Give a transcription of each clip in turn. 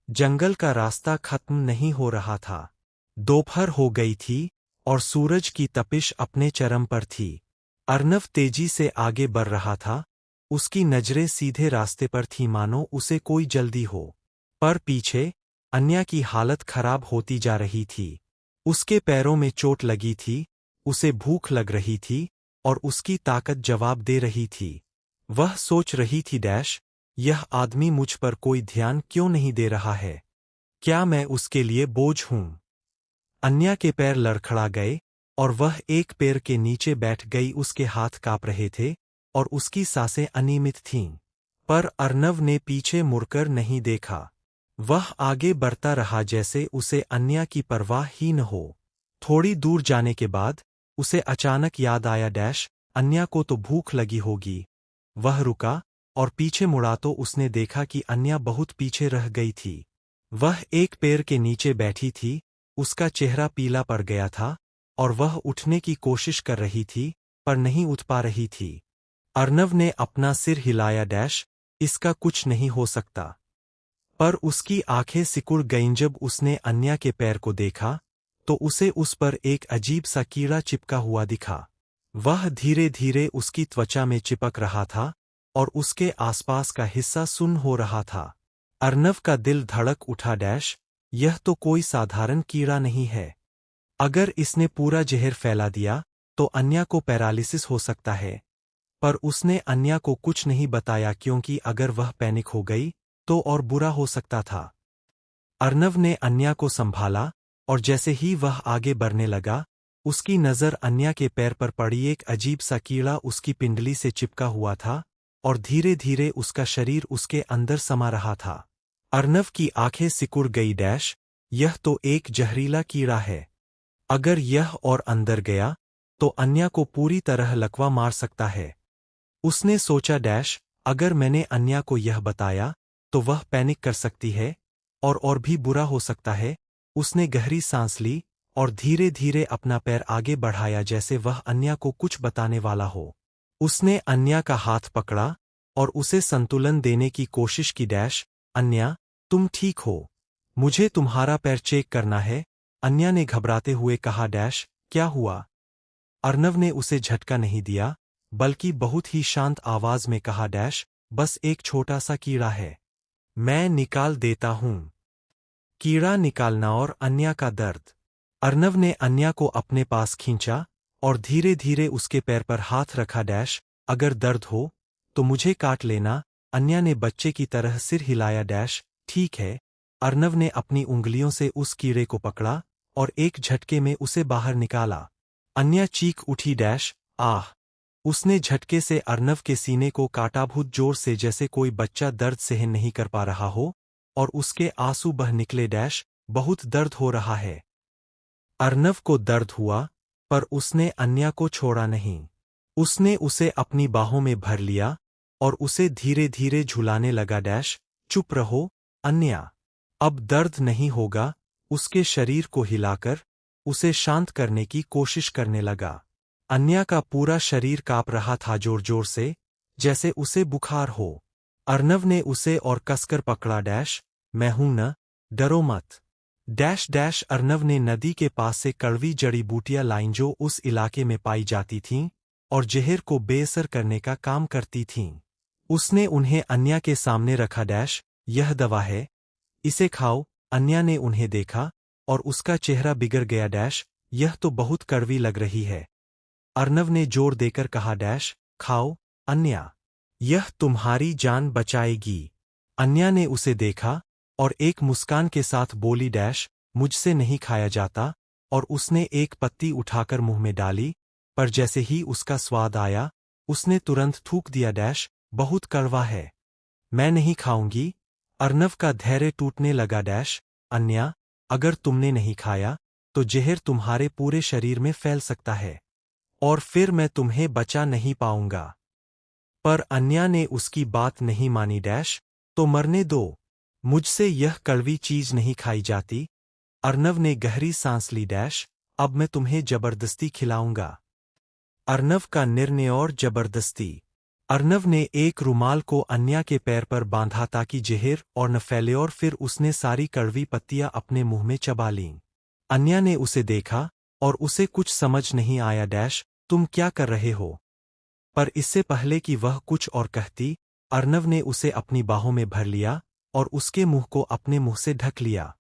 जंगल का रास्ता खत्म नहीं हो रहा था। दोपहर हो गई थी और सूरज की तपिश अपने चरम पर थी। अर्नव तेजी से आगे बढ़ रहा था। उसकी नजरें सीधे रास्ते पर थीं मानो उसे कोई जल्दी हो। पर पीछे अन्या की हालत खराब होती जा रही थी। उसके पैरों में चोट लगी थी, उसे भूख लग रही थी और उसकी ताकत जवाब दे रही थी। वह सोच रही थी यह आदमी मुझ पर कोई ध्यान क्यों नहीं दे रहा है? क्या मैं उसके लिए बोझ हूं? अन्या के पैर लड़खड़ा गए और वह एक पैर के नीचे बैठ गई। उसके हाथ कांप रहे थे और उसकी सांसें अनियमित थीं। पर अर्नव ने पीछे मुड़कर नहीं देखा। वह आगे बढ़ता रहा जैसे उसे अन्या की परवाह ही न हो। थोड़ी दूर जाने के बाद उसे अचानक याद आया अन्या को तो भूख लगी होगी। वह रुका और पीछे मुड़ा तो उसने देखा कि अन्या बहुत पीछे रह गई थी। वह एक पेड़ के नीचे बैठी थी, उसका चेहरा पीला पड़ गया था और वह उठने की कोशिश कर रही थी पर नहीं उठ पा रही थी। अर्नव ने अपना सिर हिलाया इसका कुछ नहीं हो सकता। पर उसकी आंखें सिकुड़ गईं जब उसने अन्या के पैर को देखा तो उसे उस पर एक अजीब सा कीड़ा चिपका हुआ दिखा। वह धीरे धीरे उसकी त्वचा में चिपक रहा था और उसके आसपास का हिस्सा सुन्न हो रहा था। अर्नव का दिल धड़क उठा यह तो कोई साधारण कीड़ा नहीं है। अगर इसने पूरा जहर फैला दिया तो अन्या को पैरालिसिस हो सकता है। पर उसने अन्या को कुछ नहीं बताया क्योंकि अगर वह पैनिक हो गई तो और बुरा हो सकता था। अर्नव ने अन्या को संभाला और जैसे ही वह आगे बढ़ने लगा उसकी नज़र अन्या के पैर पर पड़ी। एक अजीब सा कीड़ा उसकी पिंडली से चिपका हुआ था और धीरे धीरे उसका शरीर उसके अंदर समा रहा था। अर्नव की आंखें सिकुड़ गई यह तो एक जहरीला कीड़ा है। अगर यह और अंदर गया तो अन्या को पूरी तरह लकवा मार सकता है। उसने सोचा अगर मैंने अन्या को यह बताया तो वह पैनिक कर सकती है और भी बुरा हो सकता है। उसने गहरी सांस ली और धीरे धीरे अपना पैर आगे बढ़ाया जैसे वह अन्या को कुछ बताने वाला हो। उसने अन्या का हाथ पकड़ा और उसे संतुलन देने की कोशिश की अन्या, तुम ठीक हो? मुझे तुम्हारा पैर चेक करना है। अन्या ने घबराते हुए कहा क्या हुआ? अर्नव ने उसे झटका नहीं दिया बल्कि बहुत ही शांत आवाज में कहा बस एक छोटा सा कीड़ा है, मैं निकाल देता हूं। कीड़ा निकालना और अन्या का दर्द। अर्नव ने अन्या को अपने पास खींचा और धीरे धीरे उसके पैर पर हाथ रखा अगर दर्द हो तो मुझे काट लेना। अन्या ने बच्चे की तरह सिर हिलाया ठीक है। अर्नव ने अपनी उंगलियों से उस कीड़े को पकड़ा और एक झटके में उसे बाहर निकाला। अन्या चीख उठी आह! उसने झटके से अर्नव के सीने को काटा बहुत जोर से जैसे कोई बच्चा दर्द सहन नहीं कर पा रहा हो और उसके आंसू बह निकले बहुत दर्द हो रहा है। अर्नव को दर्द हुआ पर उसने अन्या को छोड़ा नहीं। उसने उसे अपनी बाहों में भर लिया और उसे धीरे धीरे झुलाने लगा चुप रहो अन्या, अब दर्द नहीं होगा। उसके शरीर को हिलाकर उसे शांत करने की कोशिश करने लगा। अन्या का पूरा शरीर कांप रहा था जोर जोर से जैसे उसे बुखार हो। अर्नव ने उसे और कसकर पकड़ा मैं हूं न, डरो मत। अर्नव ने नदी के पास से कड़वी जड़ी बूटियां लाईं जो उस इलाके में पाई जाती थीं और जहर को बेअसर करने का काम करती थीं। उसने उन्हें अन्या के सामने रखा यह दवा है, इसे खाओ। अन्या ने उन्हें देखा और उसका चेहरा बिगड़ गया यह तो बहुत कड़वी लग रही है। अर्नव ने जोर देकर कहा खाओ अन्या, यह तुम्हारी जान बचाएगी। अन्या ने उसे देखा और एक मुस्कान के साथ बोली मुझसे नहीं खाया जाता। और उसने एक पत्ती उठाकर मुंह में डाली पर जैसे ही उसका स्वाद आया उसने तुरंत थूक दिया बहुत कड़वा है, मैं नहीं खाऊंगी। अर्नव का धैर्य टूटने लगा अन्या, अगर तुमने नहीं खाया तो जहर तुम्हारे पूरे शरीर में फैल सकता है और फिर मैं तुम्हें बचा नहीं पाऊंगा। पर अन्या ने उसकी बात नहीं मानी तो मरने दो, मुझसे यह कड़वी चीज नहीं खाई जाती। अर्नव ने गहरी सांस ली अब मैं तुम्हें जबरदस्ती खिलाऊंगा। अर्नव का निर्णय और जबरदस्ती। अर्नव ने एक रुमाल को अन्या के पैर पर बांधा ताकि जहर और न फैले और फिर उसने सारी कड़वी पत्तियां अपने मुंह में चबा लीं। अन्या ने उसे देखा और उसे कुछ समझ नहीं आया। तुम क्या कर रहे हो? पर इससे पहले कि वह कुछ और कहती, अर्नव ने उसे अपनी बाहों में भर लिया और उसके मुंह को अपने मुंह से ढक लिया।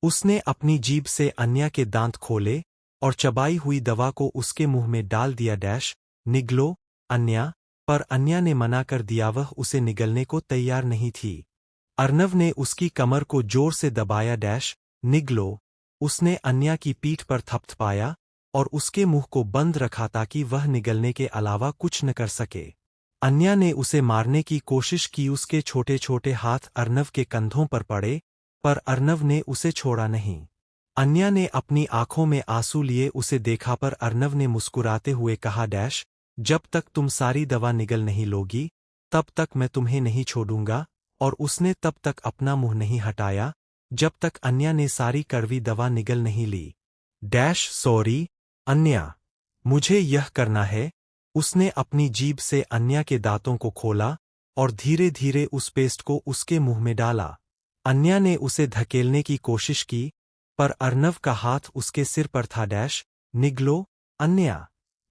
उसने अपनी जीभ से अन्या के दांत खोले और चबाई हुई दवा को उसके मुंह में डाल दिया। निगलो अन्या। पर अन्या ने मना कर दिया, वह उसे निगलने को तैयार नहीं थी। अर्नव ने उसकी कमर को जोर से दबाया। निगलो। उसने अन्या की पीठ पर थपथपाया और उसके मुंह को बंद रखा ताकि वह निगलने के अलावा कुछ न कर सके। अन्या ने उसे मारने की कोशिश की। उसके छोटे छोटे हाथ अर्नव के कंधों पर पड़े, पर अर्नव ने उसे छोड़ा नहीं। अन्या ने अपनी आंखों में आंसू लिए उसे देखा, पर अर्नव ने मुस्कुराते हुए कहा, जब तक तुम सारी दवा निगल नहीं लोगी तब तक मैं तुम्हें नहीं छोड़ूंगा। और उसने तब तक अपना मुंह नहीं हटाया जब तक अन्या ने सारी कड़वी दवा निगल नहीं ली। सॉरी अन्या, मुझे यह करना है। उसने अपनी जीभ से अन्या के दांतों को खोला और धीरे धीरे उस पेस्ट को उसके मुंह में डाला। अन्या ने उसे धकेलने की कोशिश की, पर अर्नव का हाथ उसके सिर पर था। निगलो अन्या,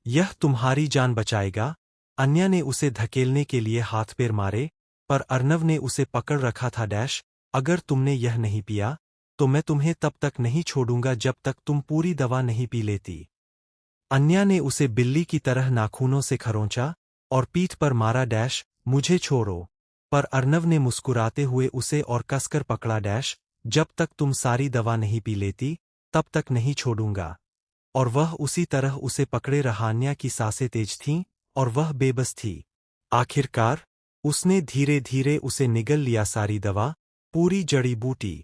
यह तुम्हारी जान बचाएगा। अन्या ने उसे धकेलने के लिए हाथ पैर मारे, पर अर्नव ने उसे पकड़ रखा था। अगर तुमने यह नहीं पिया तो मैं तुम्हें तब तक नहीं छोड़ूंगा जब तक तुम पूरी दवा नहीं पी लेती। अन्या ने उसे बिल्ली की तरह नाखूनों से खरोंचा और पीठ पर मारा। मुझे छोड़ो। पर अर्नव ने मुस्कुराते हुए उसे और कसकर पकड़ा। जब तक तुम सारी दवा नहीं पी लेती तब तक नहीं छोड़ूंगा। और वह उसी तरह उसे पकड़े रहा। अन्या की सांसें तेज थीं और वह बेबस थी। आखिरकार उसने धीरे धीरे उसे निगल लिया, सारी दवा, पूरी जड़ी बूटी।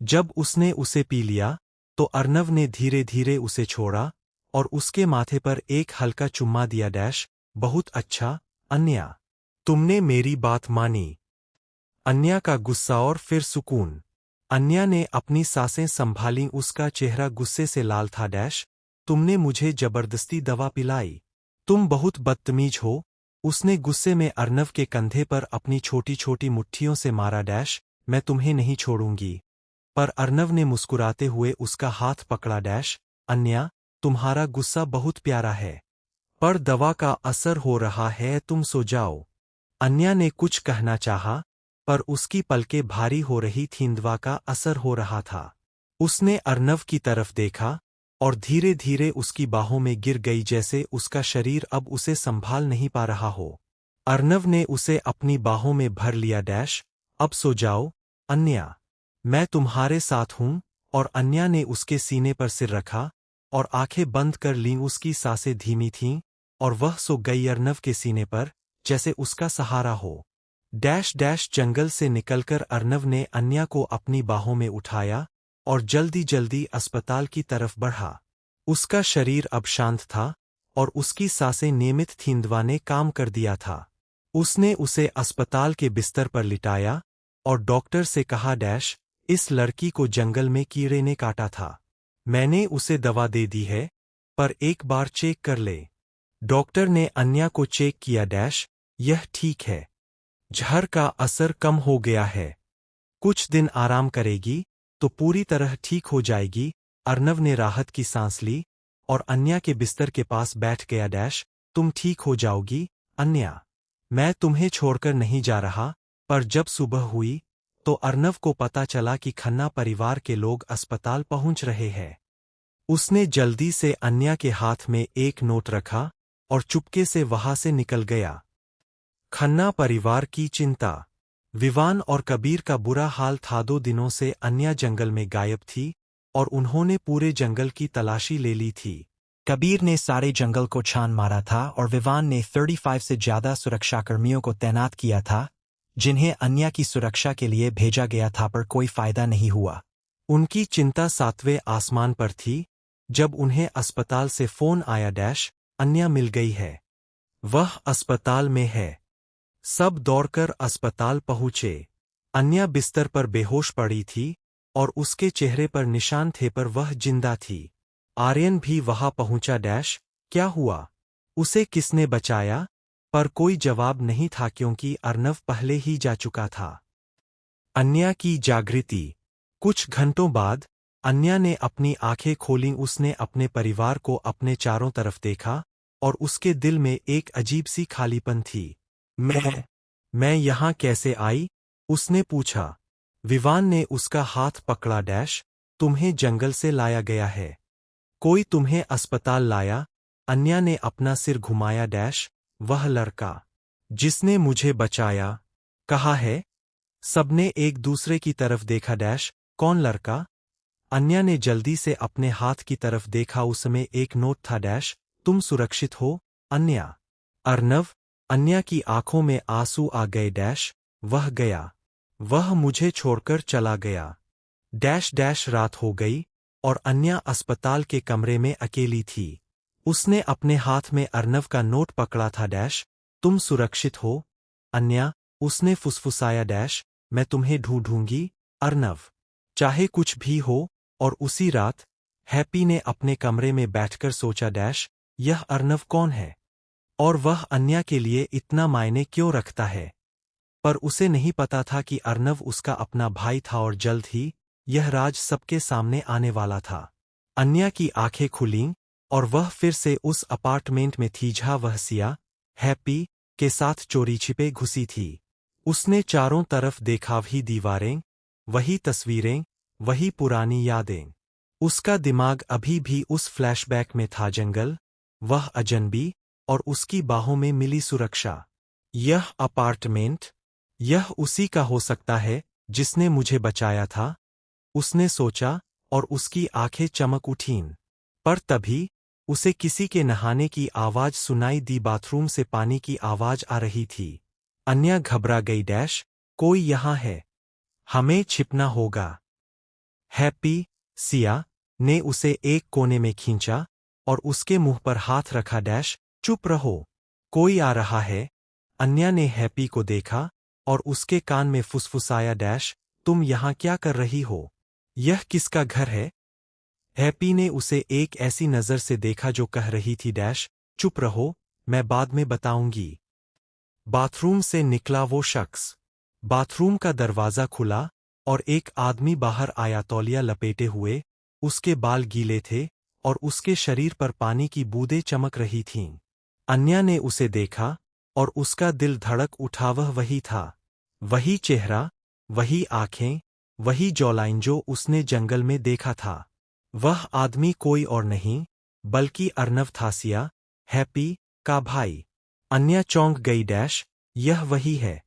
जब उसने उसे पी लिया तो अर्नव ने धीरे धीरे उसे छोड़ा और उसके माथे पर एक हल्का चुम्मा दिया। बहुत अच्छा अन्या, तुमने मेरी बात मानी। अन्या का गुस्सा और फिर सुकून। अन्या ने अपनी सांसें संभालीं, उसका चेहरा गुस्से से लाल था। तुमने मुझे जबरदस्ती दवा पिलाई। तुम बहुत बदतमीज हो। उसने गुस्से में अर्नव के कंधे पर अपनी छोटी छोटी मुट्ठियों से मारा। मैं तुम्हें नहीं छोड़ूंगी। पर अर्नव ने मुस्कुराते हुए उसका हाथ पकड़ा। अन्या, तुम्हारा गुस्सा बहुत प्यारा है, पर दवा का असर हो रहा है, तुम सो जाओ। अन्या ने कुछ कहना चाहा, पर उसकी पलकें भारी हो रही थीं, दवा का असर हो रहा था। उसने अर्नव की तरफ देखा और धीरे धीरे उसकी बाहों में गिर गई, जैसे उसका शरीर अब उसे संभाल नहीं पा रहा हो। अर्नव ने उसे अपनी बाहों में भर लिया। अब सो जाओ अन्या, मैं तुम्हारे साथ हूं। और अन्या ने उसके सीने पर सिर रखा और आंखें बंद कर लीं। उसकी सांसें धीमी थीं और वह सो गई अर्नव के सीने पर, जैसे उसका सहारा हो। जंगल से निकलकर अर्नव ने अन्या को अपनी बाहों में उठाया और जल्दी जल्दी अस्पताल की तरफ बढ़ा। उसका शरीर अब शांत था और उसकी सांसें नियमित थीं, दवा ने काम कर दिया था। उसने उसे अस्पताल के बिस्तर पर लिटाया और डॉक्टर से कहा, इस लड़की को जंगल में कीड़े ने काटा था। मैंने उसे दवा दे दी है, पर एक बार चेक कर ले। डॉक्टर ने अन्या को चेक किया। यह ठीक है, जहर का असर कम हो गया है, कुछ दिन आराम करेगी तो पूरी तरह ठीक हो जाएगी। अर्नव ने राहत की सांस ली और अन्या के बिस्तर के पास बैठ गया। तुम ठीक हो जाओगी अन्या, मैं तुम्हें छोड़कर नहीं जा रहा। पर जब सुबह हुई तो अर्नव को पता चला कि खन्ना परिवार के लोग अस्पताल पहुंच रहे हैं। उसने जल्दी से अन्या के हाथ में एक नोट रखा और चुपके से वहां से निकल गया। खन्ना परिवार की चिंता। विवान और कबीर का बुरा हाल था। 2 दिनों से अन्या जंगल में गायब थी और उन्होंने पूरे जंगल की तलाशी ले ली थी। कबीर ने सारे जंगल को छान मारा था और विवान ने 35 से ज्यादा सुरक्षाकर्मियों को तैनात किया था, जिन्हें अन्या की सुरक्षा के लिए भेजा गया था, पर कोई फायदा नहीं हुआ। उनकी चिंता 7वें आसमान पर थी जब उन्हें अस्पताल से फोन आया। अन्या मिल गई है, वह अस्पताल में है। सब दौड़कर अस्पताल पहुंचे। अन्या बिस्तर पर बेहोश पड़ी थी और उसके चेहरे पर निशान थे, पर वह जिंदा थी। आर्यन भी वहां पहुंचा। क्या हुआ? उसे किसने बचाया? पर कोई जवाब नहीं था क्योंकि अर्नव पहले ही जा चुका था। अन्या की जागृति। कुछ घंटों बाद अन्या ने अपनी आंखें खोलीं। उसने अपने परिवार को अपने चारों तरफ देखा और उसके दिल में एक अजीब सी खालीपन थी। मैं यहाँ कैसे आई? उसने पूछा। विवान ने उसका हाथ पकड़ा। तुम्हें जंगल से लाया गया है। कोई तुम्हें अस्पताल लाया? अन्या ने अपना सिर घुमाया। वह लड़का जिसने मुझे बचाया, कहाँ है? सबने एक दूसरे की तरफ देखा। कौन लड़का? अन्या ने जल्दी से अपने हाथ की तरफ देखा। उसमें एक नोट था। तुम सुरक्षित हो, अन्या। अर्नव। अन्या की आंखों में आंसू आ गए। वह गया। वह मुझे छोड़कर चला गया। रात हो गई और अन्या अस्पताल के कमरे में अकेली थी। उसने अपने हाथ में अर्नव का नोट पकड़ा था। तुम सुरक्षित हो, अन्या। उसने फुसफुसाया। मैं तुम्हें ढूंढूंगी, अर्नव। चाहे कुछ भी हो। और उसी रात हैप्पी ने अपने कमरे में बैठकर सोचा। यह अर्नव कौन है? और वह अन्या के लिए इतना मायने क्यों रखता है? पर उसे नहीं पता था कि अर्नव उसका अपना भाई था और जल्द ही यह राज सबके सामने आने वाला था। अन्या की आंखें खुलीं और वह फिर से उस अपार्टमेंट में थी जहां वह सिया, हैप्पी के साथ चोरी छिपे घुसी थी। उसने चारों तरफ देखा। वही दीवारें, वही तस्वीरें, वही पुरानी यादें। उसका दिमाग अभी भी उस फ्लैशबैक में था। जंगल, वह अजनबी और उसकी बाहों में मिली सुरक्षा। यह अपार्टमेंट, यह उसी का हो सकता है जिसने मुझे बचाया था, उसने सोचा और उसकी आंखें चमक उठीं। पर तभी उसे किसी के नहाने की आवाज सुनाई दी। बाथरूम से पानी की आवाज आ रही थी। अन्या घबरा गई। कोई यहाँ है, हमें छिपना होगा। हैप्पी, सिया ने उसे एक कोने में खींचा और उसके मुंह पर हाथ रखा। चुप रहो, कोई आ रहा है। अन्या ने हैप्पी को देखा और उसके कान में फुसफुसाया। तुम यहाँ क्या कर रही हो? यह किसका घर है? हैप्पी ने उसे एक ऐसी नज़र से देखा जो कह रही थी। चुप रहो, मैं बाद में बताऊंगी। बाथरूम से निकला वो शख्स। बाथरूम का दरवाज़ा खुला और एक आदमी बाहर आया। तौलिया लपेटे हुए, उसके बाल गीले थे और उसके शरीर पर पानी की बूंदें चमक रही थीं। अन्या ने उसे देखा और उसका दिल धड़क उठा। वह वही था। वही चेहरा, वही आंखें, वही जॉलाइन जो उसने जंगल में देखा था। वह आदमी कोई और नहीं बल्कि अर्नव था, सिया, हैप्पी का भाई। अन्या चौंक गई। यह वही है।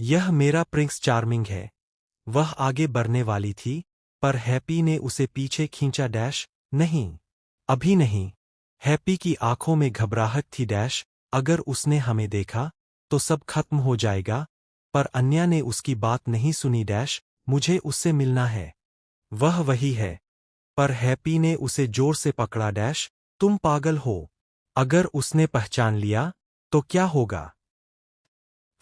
यह मेरा प्रिंस चार्मिंग है। वह आगे बढ़ने वाली थी पर हैप्पी ने उसे पीछे खींचा। नहीं, अभी नहीं। हैप्पी की आंखों में घबराहट थी। अगर उसने हमें देखा तो सब खत्म हो जाएगा। पर अन्या ने उसकी बात नहीं सुनी। मुझे उससे मिलना है। वह वही है। पर हैप्पी ने उसे जोर से पकड़ा। तुम पागल हो। अगर उसने पहचान लिया तो क्या होगा?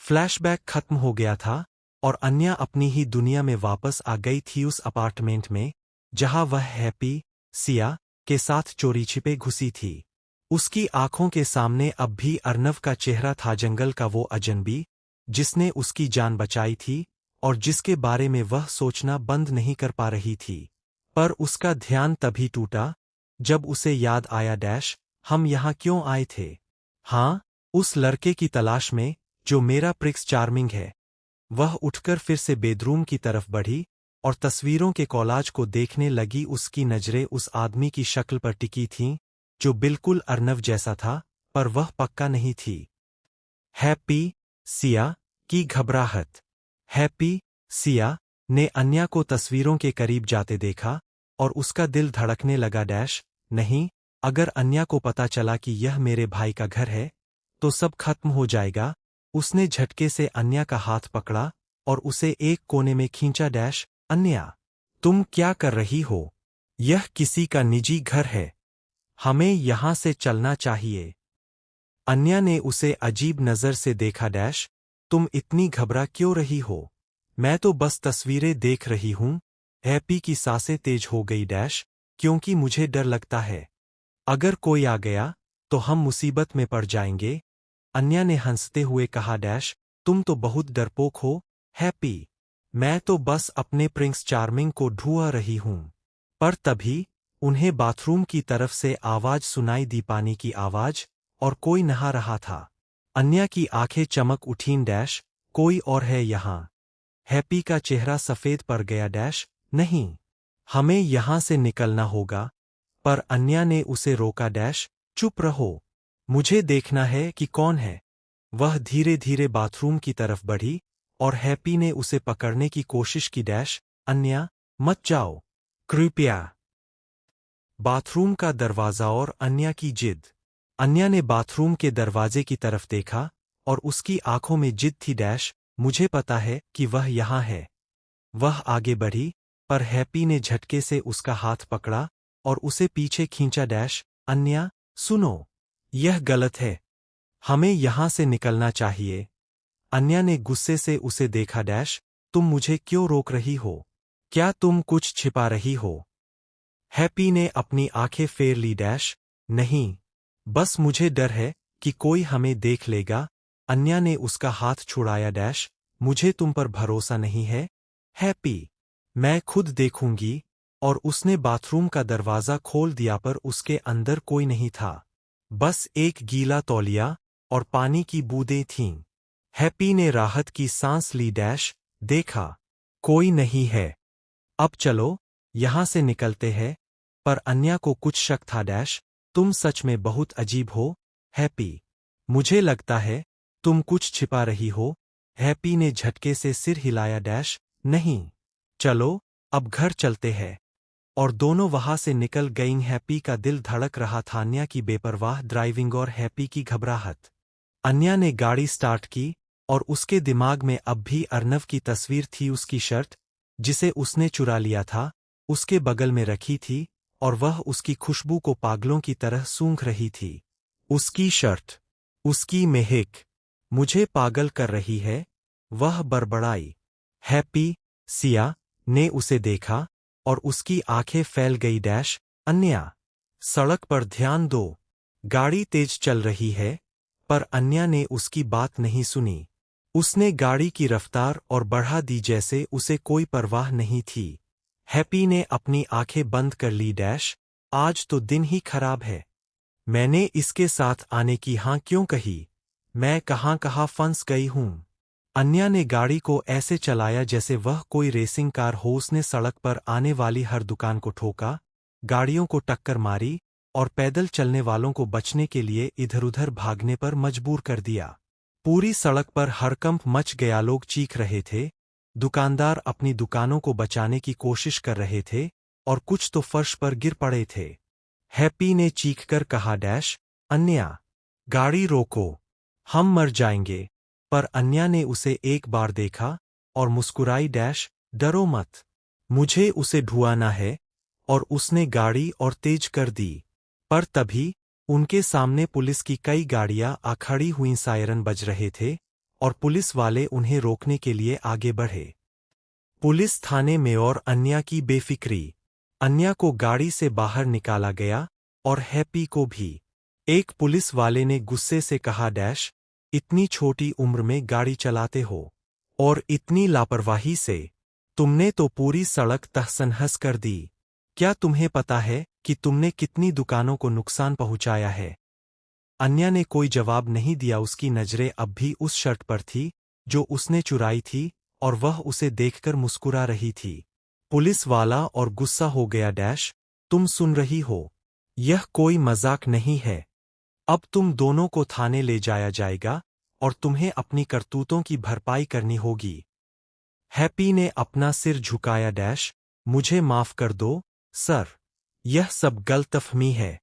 फ्लैशबैक खत्म हो गया था और अन्या अपनी ही दुनिया में वापस आ गई थी। उस अपार्टमेंट में जहां वह हैप्पी, सिया के साथ चोरी छिपे घुसी थी। उसकी आंखों के सामने अब भी अर्नव का चेहरा था। जंगल का वो अजनबी जिसने उसकी जान बचाई थी और जिसके बारे में वह सोचना बंद नहीं कर पा रही थी। पर उसका ध्यान तभी टूटा जब उसे याद आया। हम यहाँ क्यों आए थे? हाँ, उस लड़के की तलाश में जो मेरा प्रिंस चार्मिंग है। वह उठकर फिर से बेडरूम की तरफ बढ़ी और तस्वीरों के कॉलाज को देखने लगी। उसकी नजरें उस आदमी की शक्ल पर टिकी थीं जो बिल्कुल अर्नव जैसा था, पर वह पक्का नहीं थी। हैप्पी, सिया की घबराहट। हैप्पी, सिया ने अन्या को तस्वीरों के करीब जाते देखा और उसका दिल धड़कने लगा। नहीं, अगर अन्या को पता चला कि यह मेरे भाई का घर है तो सब खत्म हो जाएगा। उसने झटके से अन्या का हाथ पकड़ा और उसे एक कोने में खींचा। अन्या, तुम क्या कर रही हो? यह किसी का निजी घर है। हमें यहां से चलना चाहिए। अन्या ने उसे अजीब नजर से देखा। तुम इतनी घबरा क्यों रही हो? मैं तो बस तस्वीरें देख रही हूं। हैप्पी की सांसें तेज हो गई। क्योंकि मुझे डर लगता है। अगर कोई आ गया तो हम मुसीबत में पड़ जाएंगे। अन्या ने हंसते हुए कहा डैश, तुम तो बहुत डरपोक हो, हैप्पी। मैं तो बस अपने प्रिंस चार्मिंग को ढूंढ रही हूं। पर तभी उन्हें बाथरूम की तरफ से आवाज सुनाई दी, पानी की आवाज, और कोई नहा रहा था। अन्या की आंखें चमक उठीं डैश, कोई और है यहां। हैप्पी का चेहरा सफेद पड़ गया डैश, नहीं, हमें यहां से निकलना होगा। पर अन्या ने उसे रोका डैश, चुप रहो, मुझे देखना है कि कौन है। वह धीरे धीरे बाथरूम की तरफ बढ़ी और हैप्पी ने उसे पकड़ने की कोशिश की डैश, अन्या, मत जाओ, कृपया। बाथरूम का दरवाजा और अन्या की जिद। अन्या ने बाथरूम के दरवाजे की तरफ देखा और उसकी आंखों में जिद थी डैश, मुझे पता है कि वह यहां है। वह आगे बढ़ी, पर हैप्पी ने झटके से उसका हाथ पकड़ा और उसे पीछे खींचा डैश, अन्या, सुनो, यह गलत है, हमें यहां से निकलना चाहिए। अन्या ने गुस्से से उसे देखा डैश, तुम मुझे क्यों रोक रही हो? क्या तुम कुछ छिपा रही हो? हैप्पी ने अपनी आंखें फेर ली डैश, नहीं, बस मुझे डर है कि कोई हमें देख लेगा। अन्या ने उसका हाथ छुड़ाया डैश, मुझे तुम पर भरोसा नहीं है, हैप्पी, मैं खुद देखूंगी। और उसने बाथरूम का दरवाजा खोल दिया, पर उसके अंदर कोई नहीं था। बस एक गीला तौलिया और पानी की बूंदें थीं। हैप्पी ने राहत की सांस ली डैश, देखा, कोई नहीं है, अब चलो, यहां से निकलते हैं। पर अन्या को कुछ शक था डैश, तुम सच में बहुत अजीब हो, हैप्पी, मुझे लगता है तुम कुछ छिपा रही हो। हैप्पी ने झटके से सिर हिलाया डैश, नहीं, चलो, अब घर चलते हैं। और दोनों वहां से निकल गईं। हैप्पी का दिल धड़क रहा था, अन्या की बेपरवाह ड्राइविंग और हैप्पी की घबराहट। अन्या ने गाड़ी स्टार्ट की और उसके दिमाग में अब भी अर्नव की तस्वीर थी, उसकी शर्ट, जिसे उसने चुरा लिया था, उसके बगल में रखी थी और वह उसकी खुशबू को पागलों की तरह सूंघ रही थी। उसकी शर्ट, उसकी महक, मुझे पागल कर रही है, वह बड़बड़ाई। हैप्पी, सिया ने उसे देखा और उसकी आंखें फैल गई डैश, अन्या, सड़क पर ध्यान दो, गाड़ी तेज चल रही है। पर अन्या ने उसकी बात नहीं सुनी। उसने गाड़ी की रफ्तार और बढ़ा दी जैसे उसे कोई परवाह नहीं थी। हैप्पी ने अपनी आंखें बंद कर ली डैश, आज तो दिन ही खराब है। मैंने इसके साथ आने की हां क्यों कही? मैं कहां फंस गई हूं। अन्या ने गाड़ी को ऐसे चलाया जैसे वह कोई रेसिंग कार हो। उसने सड़क पर आने वाली हर दुकान को ठोका, गाड़ियों को टक्कर मारी और पैदल चलने वालों को बचने के लिए इधर-उधर भागने पर मजबूर कर दिया। पूरी सड़क पर हड़कंप मच गया, लोग चीख रहे थे, दुकानदार अपनी दुकानों को बचाने की कोशिश कर रहे थे और कुछ तो फर्श पर गिर पड़े थे। हैप्पी ने चीखकर कहा डैश, अन्या, गाड़ी रोको, हम मर जाएंगे। पर अन्या ने उसे एक बार देखा और मुस्कुराई डैश, डरो मत, मुझे उसे ढूंढना है। और उसने गाड़ी और तेज कर दी। पर तभी उनके सामने पुलिस की कई गाड़ियां आ खड़ी हुईं, सायरन बज रहे थे और पुलिस वाले उन्हें रोकने के लिए आगे बढ़े। पुलिस थाने में और अन्या की बेफिक्री। अन्या को गाड़ी से बाहर निकाला गया और हैप्पी को भी। एक पुलिस वाले ने गुस्से से कहा डैश, इतनी छोटी उम्र में गाड़ी चलाते हो और इतनी लापरवाही से, तुमने तो पूरी सड़क तहस-नहस कर दी। क्या तुम्हें पता है कि तुमने कितनी दुकानों को नुकसान पहुंचाया है? अन्या ने कोई जवाब नहीं दिया, उसकी नजरें अब भी उस शर्ट पर थी जो उसने चुराई थी और वह उसे देखकर मुस्कुरा रही थी। पुलिस वाला और गुस्सा हो गया डैश, तुम सुन रही हो, यह कोई मजाक नहीं है। अब तुम दोनों को थाने ले जाया जाएगा और तुम्हें अपनी करतूतों की भरपाई करनी होगी। हैप्पी ने अपना सिर झुकाया डैश, मुझे माफ कर दो, सर, यह सब गलतफहमी है।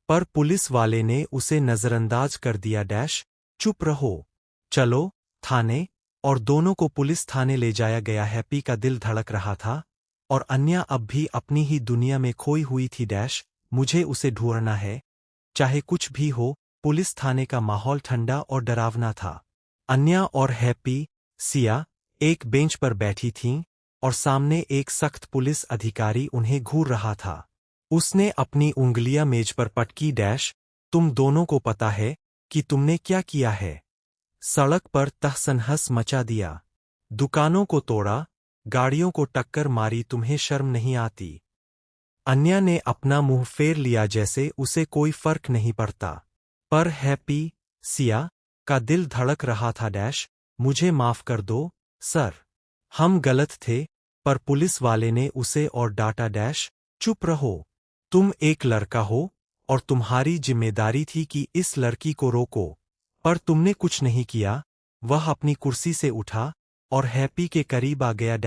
पर पुलिस वाले ने उसे नजरअंदाज कर दिया डैश, चुप रहो, चलो थाने। और दोनों को पुलिस थाने ले जाया गया। हैप्पी का दिल धड़क रहा था और अन्या अब भी अपनी ही दुनिया में खोई हुई थी डैश, मुझे उसे ढूंढना है, चाहे कुछ भी हो। पुलिस थाने का माहौल ठंडा और डरावना था। अन्या और हैप्पी, सिया एक बेंच पर बैठी थीं और सामने एक सख्त पुलिस अधिकारी उन्हें घूर रहा था। उसने अपनी उंगलियां मेज पर पटकी डैश, तुम दोनों को पता है कि तुमने क्या किया है। सड़क पर तहस-नहस मचा दिया। दुकानों को तोड़ा, गाड़ियों को टक्कर मारी, तुम्हें शर्म नहीं आती। अन्या ने अपना मुंह फेर लिया जैसे उसे कोई फर्क नहीं पड़ता। पर हैप्पी, सिया, का दिल धड़क रहा था। मुझे माफ कर दो, सर। हम गलत थे। पर पुलिस वाले ने उसे और डांटा। चुप रहो। तुम एक लड़का हो और तुम्हारी जिम्मेदारी थी कि इस लड़की को रोको। पर तुमने कुछ नहीं किया। वह अपनी कुर्सी से उठा और हैप्पी के करीब आ गया।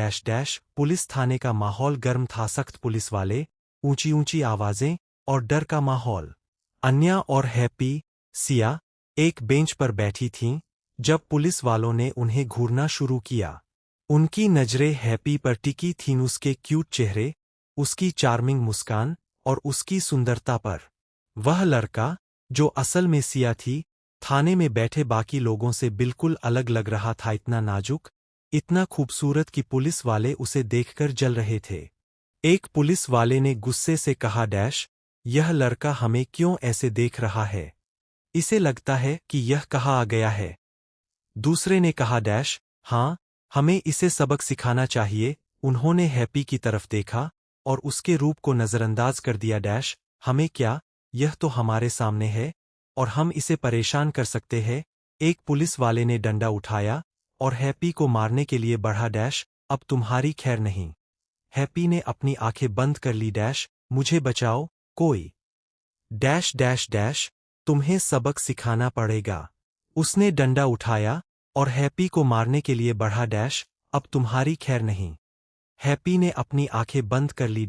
पुलिस थाने का माहौल गर्म था। सख्त पुलिस वाले, ऊंची ऊंची आवाजें और डर का माहौल। अन्या और हैप्पी, सिया एक बेंच पर बैठी थीं जब पुलिस वालों ने उन्हें घूरना शुरू किया। उनकी नजरें हैप्पी पर टिकी थीं, उसके क्यूट चेहरे, उसकी चार्मिंग मुस्कान और उसकी सुंदरता पर। वह लड़का, जो असल में सिया थी, थाने में बैठे बाकी लोगों से बिल्कुल अलग लग रहा था। इतना नाजुक, इतना खूबसूरत कि पुलिस वाले उसे देखकर जल रहे थे। एक पुलिस वाले ने गुस्से से कहा। यह लड़का हमें क्यों ऐसे देख रहा है? इसे लगता है कि यह कहाँ आ गया है। दूसरे ने कहा। हाँ, हमें इसे सबक सिखाना चाहिए। उन्होंने हैप्पी की तरफ देखा और उसके रूप को नजरअंदाज कर दिया। हमें क्या, यह तो हमारे सामने है और हम इसे परेशान कर सकते हैं। एक पुलिस वाले ने डंडा उठाया और हैप्पी को मारने के लिए बढ़ा। अब तुम्हारी खैर नहीं। हैप्पी ने अपनी आंखें बंद कर ली। मुझे बचाओ कोई। तुम्हें सबक सिखाना पड़ेगा। उसने डंडा उठाया और हैप्पी को मारने के लिए बढ़ा। अब तुम्हारी खैर नहीं। हैप्पी ने अपनी आंखें बंद कर ली।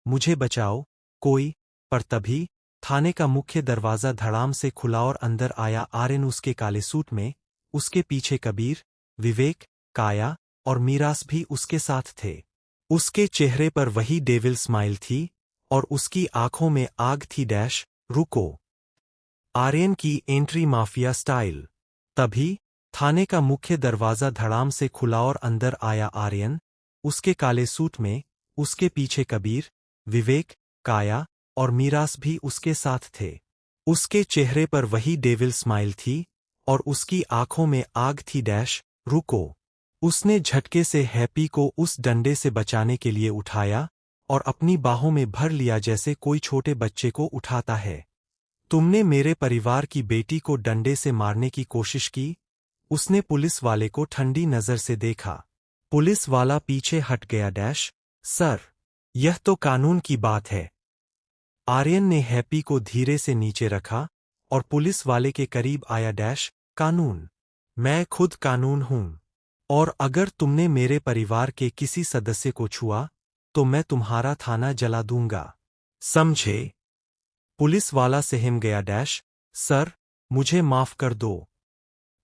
मुझे बचाओ कोई। पर तभी थाने का मुख्य दरवाजा धड़ाम से खुला और अंदर आया आर्यन, उसके काले सूट में। उसके पीछे कबीर, विवेक, काया और मीरास भी उसके साथ थे। उसके चेहरे पर वही डेविल स्माइल थी और उसकी आंखों में आग थी। रुको। आर्यन की एंट्री माफिया स्टाइल। तभी थाने का मुख्य दरवाजा धड़ाम से खुला और अंदर आया आर्यन, उसके काले सूट में। उसके पीछे कबीर, विवेक, काया और मीरास भी उसके साथ थे। उसके चेहरे पर वही डेविल स्माइल थी और उसकी आंखों में आग थी। रुको। उसने झटके से हैप्पी को उस डंडे से बचाने के लिए उठाया और अपनी बाहों में भर लिया जैसे कोई छोटे बच्चे को उठाता है। तुमने मेरे परिवार की बेटी को डंडे से मारने की कोशिश की। उसने पुलिस वाले को ठंडी नजर से देखा। पुलिस वाला पीछे हट गया। सर, यह तो कानून की बात है। आर्यन ने हैप्पी को धीरे से नीचे रखा और पुलिस वाले के करीब आया। कानून? मैं खुद कानून हूं। और अगर तुमने मेरे परिवार के किसी सदस्य को छुआ तो मैं तुम्हारा थाना जला दूंगा, समझे? पुलिस वाला सहम गया। सर, मुझे माफ कर दो।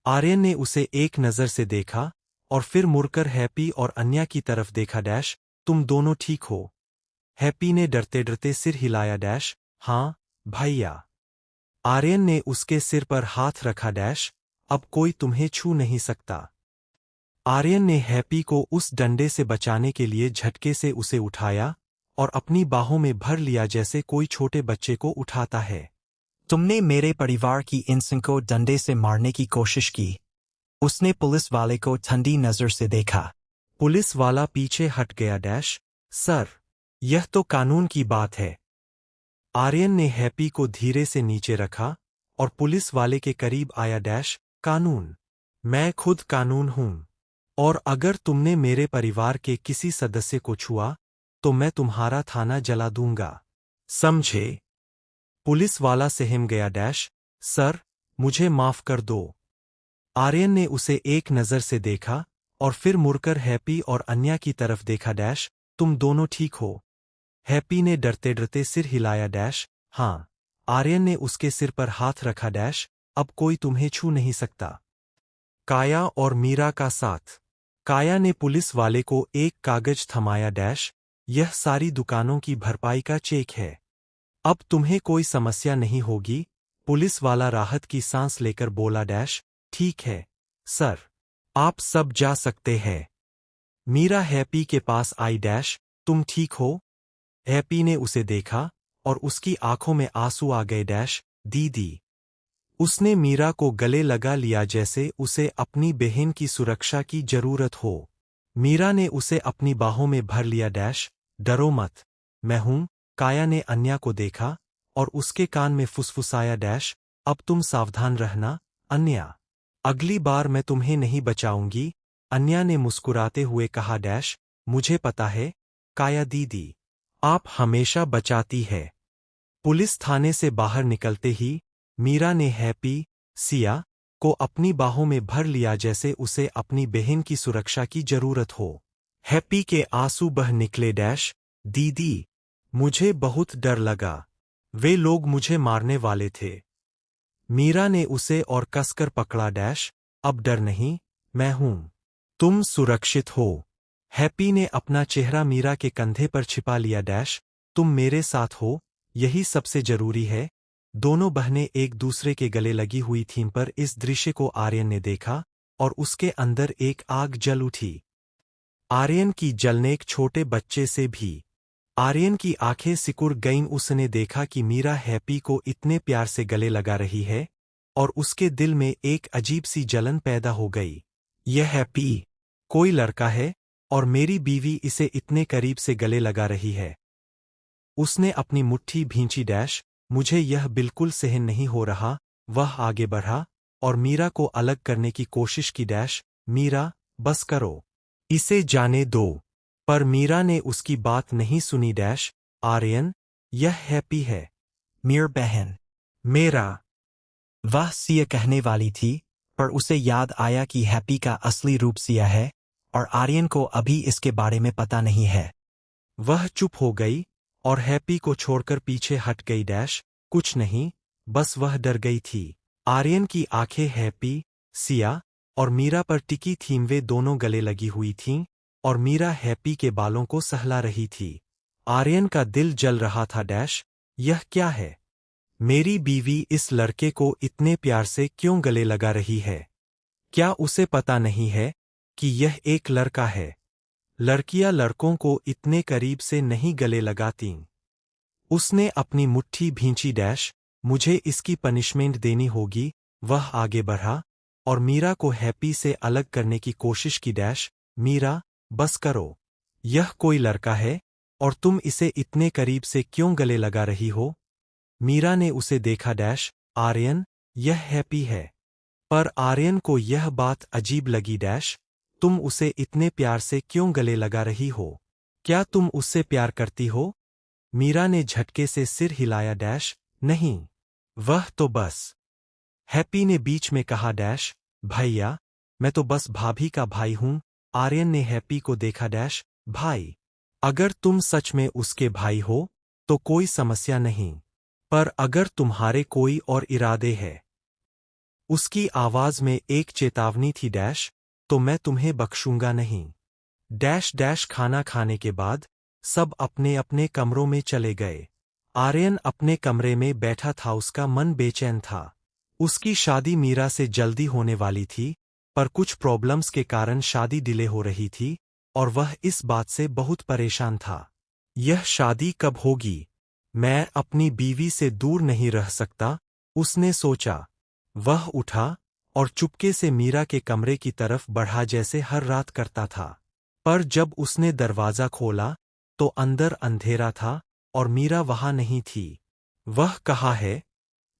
आर्यन ने उसे एक नजर से देखा और फिर मुड़कर हैप्पी और अन्या की तरफ देखा। तुम दोनों ठीक हो? हैप्पी ने डरते डरते सिर हिलाया। हाँ, भैया। आर्यन ने उसके सिर पर हाथ रखा। अब कोई तुम्हें छू नहीं सकता। आर्यन ने हैप्पी को उस डंडे से बचाने के लिए झटके से उसे उठाया और अपनी बाहों में भर लिया जैसे कोई छोटे बच्चे को उठाता है। तुमने मेरे परिवार की इंसान को डंडे से मारने की कोशिश की। उसने पुलिस वाले को ठंडी नजर से देखा। पुलिस वाला पीछे हट गया। सर, यह तो कानून की बात है। आर्यन ने हैप्पी को धीरे से नीचे रखा और पुलिस वाले के करीब आया। कानून? मैं खुद कानून हूं। और अगर तुमने मेरे परिवार के किसी सदस्य को छुआ तो मैं तुम्हारा थाना जला दूंगा, समझे? पुलिस वाला सहम गया। सर, मुझे माफ कर दो। आर्यन ने उसे एक नजर से देखा और फिर मुड़कर हैप्पी और अन्या की तरफ देखा। तुम दोनों ठीक हो? हैप्पी ने डरते डरते सिर हिलाया। हाँ। आर्यन ने उसके सिर पर हाथ रखा। अब कोई तुम्हें छू नहीं सकता। काया और मीरा का साथ। काया ने पुलिस वाले को एक कागज थमाया। यह सारी दुकानों की भरपाई का चेक है। अब तुम्हें कोई समस्या नहीं होगी। पुलिस वाला राहत की सांस लेकर बोला। ठीक है, सर। आप सब जा सकते हैं। मीरा हैप्पी के पास आई। तुम ठीक हो? हैप्पी ने उसे देखा और उसकी आंखों में आंसू आ गए। दीदी। उसने मीरा को गले लगा लिया जैसे उसे अपनी बहन की सुरक्षा की जरूरत हो। मीरा ने उसे अपनी बाहों में भर लिया। डरो मत, मैं हूं। काया ने अन्या को देखा और उसके कान में फुसफुसाया। अब तुम सावधान रहना अन्या, अगली बार मैं तुम्हें नहीं बचाऊंगी। अन्या ने मुस्कुराते हुए कहा। मुझे पता है काया दीदी, आप हमेशा बचाती है। पुलिस थाने से बाहर निकलते ही मीरा ने हैप्पी, सिया को अपनी बाहों में भर लिया जैसे उसे अपनी बहन की सुरक्षा की जरूरत हो। हैप्पी के आंसू बह निकले। दीदी, मुझे बहुत डर लगा, वे लोग मुझे मारने वाले थे। मीरा ने उसे और कसकर पकड़ा। अब डर नहीं, मैं हूं, तुम सुरक्षित हो। हैप्पी ने अपना चेहरा मीरा के कंधे पर छिपा लिया। तुम मेरे साथ हो, यही सबसे जरूरी है। दोनों बहनें एक दूसरे के गले लगी हुई थीं पर इस दृश्य को आर्यन ने देखा और उसके अंदर एक आग जल उठी। आर्यन की जलने एक छोटे बच्चे से भी। आर्यन की आंखें सिकुड़ गईं। उसने देखा कि मीरा हैप्पी को इतने प्यार से गले लगा रही है और उसके दिल में एक अजीब सी जलन पैदा हो गई। यह हैप्पी कोई लड़का है और मेरी बीवी इसे इतने करीब से गले लगा रही है। उसने अपनी मुट्ठी भींची। मुझे यह बिल्कुल सहन नहीं हो रहा। वह आगे बढ़ा और मीरा को अलग करने की कोशिश की। मीरा, बस करो, इसे जाने दो। पर मीरा ने उसकी बात नहीं सुनी। आर्यन, यह हैप्पी है। मीर बहन, मेरा। वह सिया कहने वाली थी पर उसे याद आया कि हैप्पी का असली रूप सिया है और आर्यन को अभी इसके बारे में पता नहीं है। वह चुप हो गई और हैप्पी को छोड़कर पीछे हट गई। कुछ नहीं, बस वह डर गई थी। आर्यन की आंखें हैप्पी, सिया और मीरा पर टिकी थीं। वे दोनों गले लगी हुई थीं और मीरा हैप्पी के बालों को सहला रही थी। आर्यन का दिल जल रहा था। यह क्या है? मेरी बीवी इस लड़के को इतने प्यार से क्यों गले लगा रही है? क्या उसे पता नहीं है कि यह एक लड़का है? लड़कियां लड़कों को इतने करीब से नहीं गले लगातीं। उसने अपनी मुट्ठी भींची। मुझे इसकी पनिशमेंट देनी होगी। वह आगे बढ़ा और मीरा को हैप्पी से अलग करने की कोशिश की। मीरा, बस करो, यह कोई लड़का है और तुम इसे इतने करीब से क्यों गले लगा रही हो? मीरा ने उसे देखा। आर्यन, यह हैप्पी है। पर आर्यन को यह बात अजीब लगी। तुम उसे इतने प्यार से क्यों गले लगा रही हो? क्या तुम उससे प्यार करती हो? मीरा ने झटके से सिर हिलाया। नहीं, वह तो बस। हैप्पी ने बीच में कहा। भैया, मैं तो बस भाभी का भाई हूं। आर्यन ने हैप्पी को देखा। भाई, अगर तुम सच में उसके भाई हो तो कोई समस्या नहीं, पर अगर तुम्हारे कोई और इरादे हैं। उसकी आवाज में एक चेतावनी थी। तो मैं तुम्हें बख्शूंगा नहीं। खाना खाने के बाद सब अपने अपने कमरों में चले गए। आर्यन अपने कमरे में बैठा था। उसका मन बेचैन था। उसकी शादी मीरा से जल्दी होने वाली थी, पर कुछ प्रॉब्लम्स के कारण शादी डिले हो रही थी और वह इस बात से बहुत परेशान था। यह शादी कब होगी? मैं अपनी बीवी से दूर नहीं रह सकता, उसने सोचा। वह उठा और चुपके से मीरा के कमरे की तरफ बढ़ा जैसे हर रात करता था। पर जब उसने दरवाजा खोला तो अंदर अंधेरा था और मीरा वहां नहीं थी। वह कहाँ है?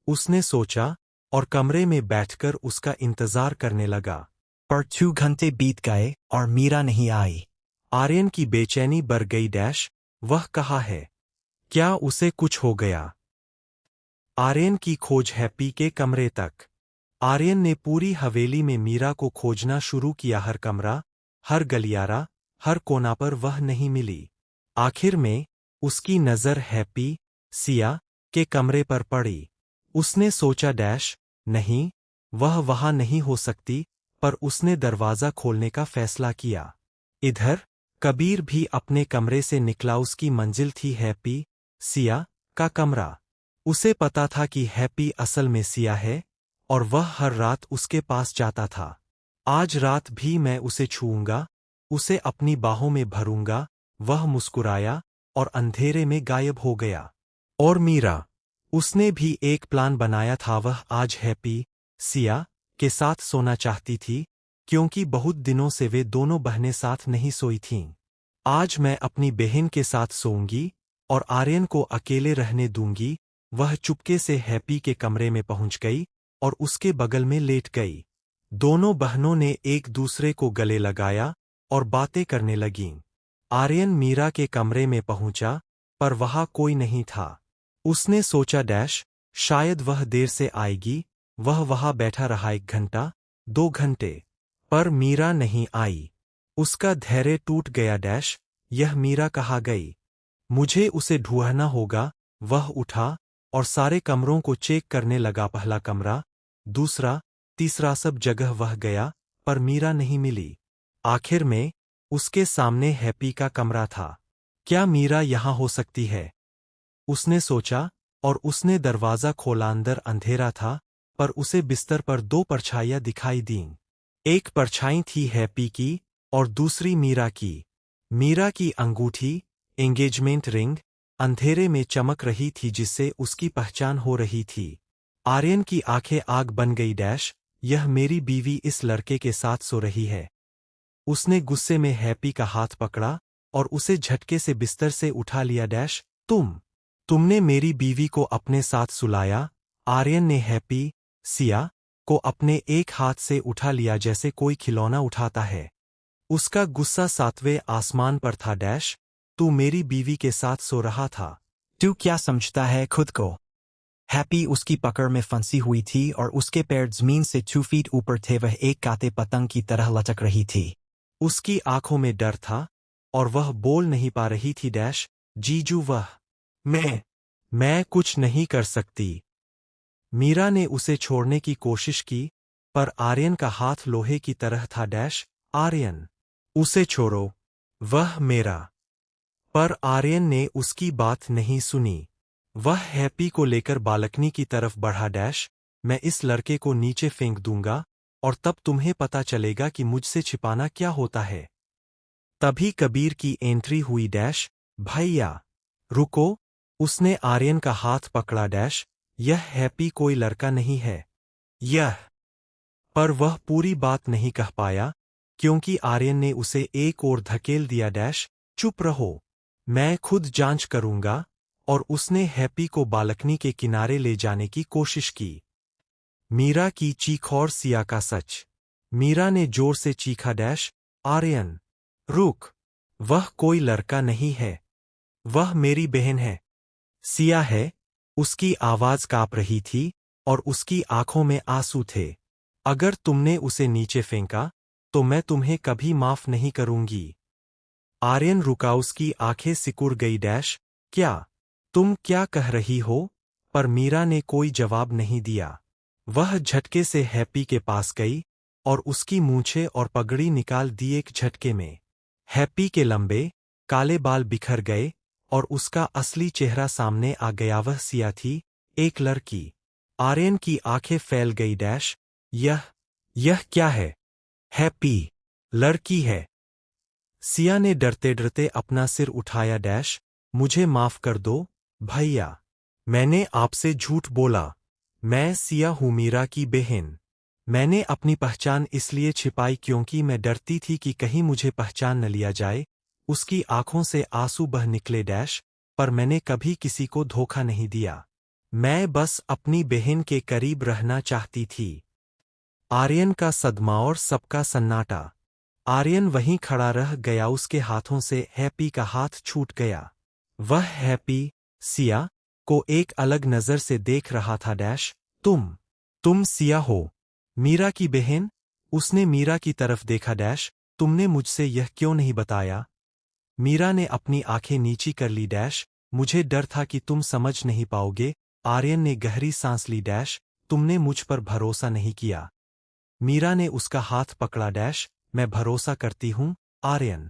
उसने सोचा और कमरे में बैठकर उसका इंतजार करने लगा। पर 2 घंटे बीत गए और मीरा नहीं आई। आर्यन की बेचैनी बढ़ गई। वह कहाँ है? क्या उसे कुछ हो गया? आर्यन की खोज हैप्पी के कमरे तक। आर्यन ने पूरी हवेली में मीरा को खोजना शुरू किया। हर कमरा, हर गलियारा, हर कोना पर वह नहीं मिली। आखिर में उसकी नज़र हैप्पी, सिया के कमरे पर पड़ी। उसने सोचा। नहीं, वह वहां नहीं हो सकती, पर उसने दरवाजा खोलने का फैसला किया। इधर कबीर भी अपने कमरे से निकला। उसकी मंजिल थी हैप्पी, सिया का कमरा। उसे पता था कि हैप्पी असल में सिया है और वह हर रात उसके पास जाता था। आज रात भी मैं उसे छूऊंगा, उसे अपनी बाहों में भरूंगा। वह मुस्कुराया और अंधेरे में गायब हो गया। और मीरा, उसने भी एक प्लान बनाया था। वह आज हैप्पी, सिया के साथ सोना चाहती थी, क्योंकि बहुत दिनों से वे दोनों बहनें साथ नहीं सोई थीं। आज मैं अपनी बहन के साथ सोऊंगी और आर्यन को अकेले रहने दूंगी। वह चुपके से हैप्पी के कमरे में पहुंच गई और उसके बगल में लेट गई। दोनों बहनों ने एक दूसरे को गले लगाया और बातें करने लगीं। आर्यन मीरा के कमरे में पहुंचा, पर वहां कोई नहीं था। उसने सोचा शायद वह देर से आएगी। वह वहां बैठा रहा 1 घंटा, 2 घंटे, पर मीरा नहीं आई। उसका धैर्य टूट गया। यह मीरा कहाँ गई? मुझे उसे ढूंढना होगा। वह उठा और सारे कमरों को चेक करने लगा। पहला कमरा, दूसरा, तीसरा, सब जगह वह गया, पर मीरा नहीं मिली। आखिर में उसके सामने हैप्पी का कमरा था। क्या मीरा यहाँ हो सकती है? उसने सोचा और उसने दरवाज़ा खोला। अंदर अंधेरा था, पर उसे बिस्तर पर 2 परछाइयाँ दिखाई दीं। एक परछाई थी हैप्पी की और दूसरी मीरा की। मीरा की अंगूठी, एंगेजमेंट रिंग, अंधेरे में चमक रही थी, जिससे उसकी पहचान हो रही थी। आर्यन की आंखें आग बन गई। यह मेरी बीवी इस लड़के के साथ सो रही है। उसने गुस्से में हैप्पी का हाथ पकड़ा और उसे झटके से बिस्तर से उठा लिया। तुमने मेरी बीवी को अपने साथ सुलाया। आर्यन ने हैप्पी, सिया को अपने एक हाथ से उठा लिया, जैसे कोई खिलौना उठाता है। उसका गुस्सा 7वें आसमान पर था। तू मेरी बीवी के साथ सो रहा था। तू क्या समझता है खुद को? हैप्पी उसकी पकड़ में फंसी हुई थी और उसके पैर जमीन से 2 फीट ऊपर थे। वह एक काते पतंग की तरह लटक रही थी। उसकी आंखों में डर था और वह बोल नहीं पा रही थी। जीजू, मैं कुछ नहीं कर सकती। मीरा ने उसे छोड़ने की कोशिश की, पर आर्यन का हाथ लोहे की तरह था। आर्यन, उसे छोड़ो, वह मेरा। पर आर्यन ने उसकी बात नहीं सुनी। वह हैप्पी को लेकर बालकनी की तरफ बढ़ा। मैं इस लड़के को नीचे फेंक दूंगा और तब तुम्हें पता चलेगा कि मुझसे छिपाना क्या होता है। तभी कबीर की एंट्री हुई। भैया, रुको। उसने आर्यन का हाथ पकड़ा। यह हैप्पी कोई लड़का नहीं है। यह पर वह पूरी बात नहीं कह पाया, क्योंकि आर्यन ने उसे एक ओर धकेल दिया। चुप रहो, मैं खुद जांच करूंगा। और उसने हैप्पी को बालकनी के किनारे ले जाने की कोशिश की। मीरा की चीख और सिया का सच। मीरा ने जोर से चीखा। आर्यन, रुक। वह कोई लड़का नहीं है, वह मेरी बहन है। सिया है। उसकी आवाज कांप रही थी और उसकी आंखों में आंसू थे। अगर तुमने उसे नीचे फेंका तो मैं तुम्हें कभी माफ नहीं करूंगी। आर्यन रुका। उसकी आंखें सिकुड़ गई। तुम क्या कह रही हो? पर मीरा ने कोई जवाब नहीं दिया। वह झटके से हैप्पी के पास गई और उसकी मूंछें और पगड़ी निकाल दी एक झटके में। हैप्पी के लंबे, काले बाल बिखर गए और उसका असली चेहरा सामने आ गया। वह सिया थी, एक लड़की। आर्यन की आंखें फैल गई। यह क्या है? हैप्पी लड़की है। सिया ने डरते डरते अपना सिर उठाया। मुझे माफ कर दो भैया, मैंने आपसे झूठ बोला। मैं सिया हूँ, मीरा की बहन। मैंने अपनी पहचान इसलिए छिपाई क्योंकि मैं डरती थी कि कहीं मुझे पहचान न लिया जाए। उसकी आंखों से आंसू बह निकले। पर मैंने कभी किसी को धोखा नहीं दिया। मैं बस अपनी बहन के करीब रहना चाहती थी। आर्यन का सदमा और सबका सन्नाटा। आर्यन वहीं खड़ा रह गया। उसके हाथों से हैप्पी का हाथ छूट गया। वह हैप्पी, सिया को एक अलग नजर से देख रहा था। तुम सिया हो, मीरा की बहन? उसने मीरा की तरफ देखा। तुमने मुझसे यह क्यों नहीं बताया? मीरा ने अपनी आंखें नीची कर ली। मुझे डर था कि तुम समझ नहीं पाओगे। आर्यन ने गहरी सांस ली। तुमने मुझ पर भरोसा नहीं किया। मीरा ने उसका हाथ पकड़ा। मैं भरोसा करती हूँ आर्यन,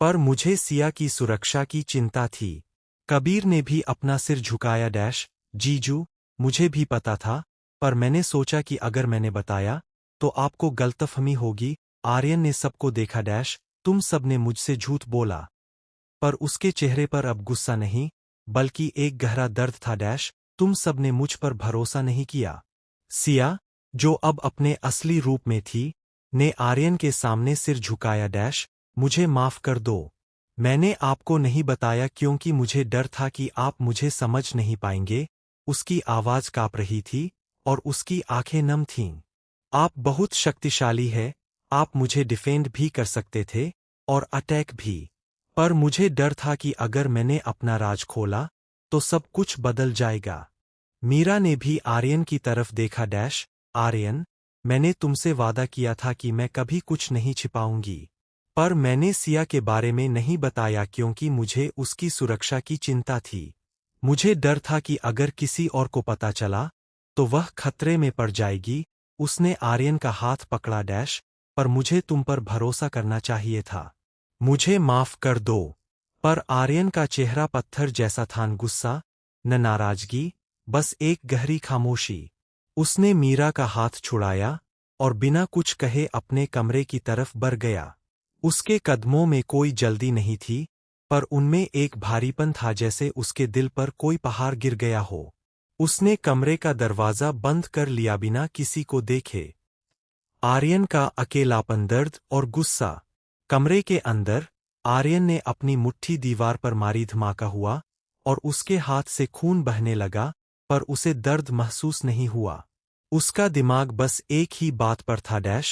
पर मुझे सिया की सुरक्षा की चिंता थी। कबीर ने भी अपना सिर झुकाया। जीजू, मुझे भी पता था, पर मैंने सोचा कि अगर मैंने बताया तो आपको गलतफहमी होगी। आर्यन ने सबको देखा। तुम सबने मुझसे झूठ बोला। पर उसके चेहरे पर अब गुस्सा नहीं, बल्कि एक गहरा दर्द था। तुम सब ने मुझ पर भरोसा नहीं किया। सिया, जो अब अपने असली रूप में थी, ने आर्यन के सामने सिर झुकाया। मुझे माफ कर दो। मैंने आपको नहीं बताया क्योंकि मुझे डर था कि आप मुझे समझ नहीं पाएंगे। उसकी आवाज कांप रही थी और उसकी आंखें नम थीं। आप बहुत शक्तिशाली है, आप मुझे डिफेंड भी कर सकते थे और अटैक भी। पर मुझे डर था कि अगर मैंने अपना राज खोला तो सब कुछ बदल जाएगा। मीरा ने भी आर्यन की तरफ देखा। आर्यन, मैंने तुमसे वादा किया था कि मैं कभी कुछ नहीं छिपाऊंगी। पर मैंने सिया के बारे में नहीं बताया क्योंकि मुझे उसकी सुरक्षा की चिंता थी। मुझे डर था कि अगर किसी और को पता चला तो वह खतरे में पड़ जाएगी। उसने आर्यन का हाथ पकड़ा। पर मुझे तुम पर भरोसा करना चाहिए था। मुझे माफ कर दो। पर आर्यन का चेहरा पत्थर जैसा था, न गुस्सा न नाराजगी, बस एक गहरी खामोशी। उसने मीरा का हाथ छुड़ाया और बिना कुछ कहे अपने कमरे की तरफ बढ़ गया। उसके कदमों में कोई जल्दी नहीं थी, पर उनमें एक भारीपन था, जैसे उसके दिल पर कोई पहाड़ गिर गया हो। उसने कमरे का दरवाजा बंद कर लिया बिना किसी को देखे। आर्यन का अकेलापन, दर्द और गुस्सा। कमरे के अंदर आर्यन ने अपनी मुट्ठी दीवार पर मारी। धमाका हुआ और उसके हाथ से खून बहने लगा, पर उसे दर्द महसूस नहीं हुआ। उसका दिमाग बस एक ही बात पर था।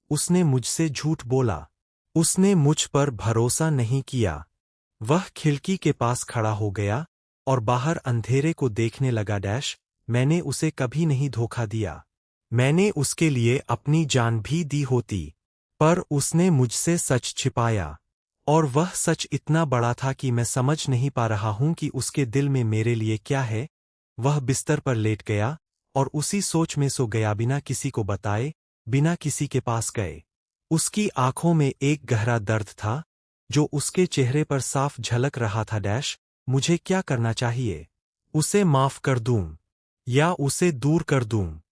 उसने मुझसे झूठ बोला। उसने मुझ पर भरोसा नहीं किया। वह खिड़की के पास खड़ा हो गया और बाहर अंधेरे को देखने लगा। मैंने उसे कभी नहीं धोखा दिया। मैंने उसके लिए अपनी जान भी दी होती, पर उसने मुझसे सच छिपाया। और वह सच इतना बड़ा था कि मैं समझ नहीं पा रहा हूं कि उसके दिल में मेरे लिए क्या है। वह बिस्तर पर लेट गया और उसी सोच में सो गया, बिना किसी को बताए, बिना किसी के पास गए। उसकी आंखों में एक गहरा दर्द था जो उसके चेहरे पर साफ झलक रहा था। मुझे क्या करना चाहिए? उसे माफ कर दूं या उसे दूर कर दूं?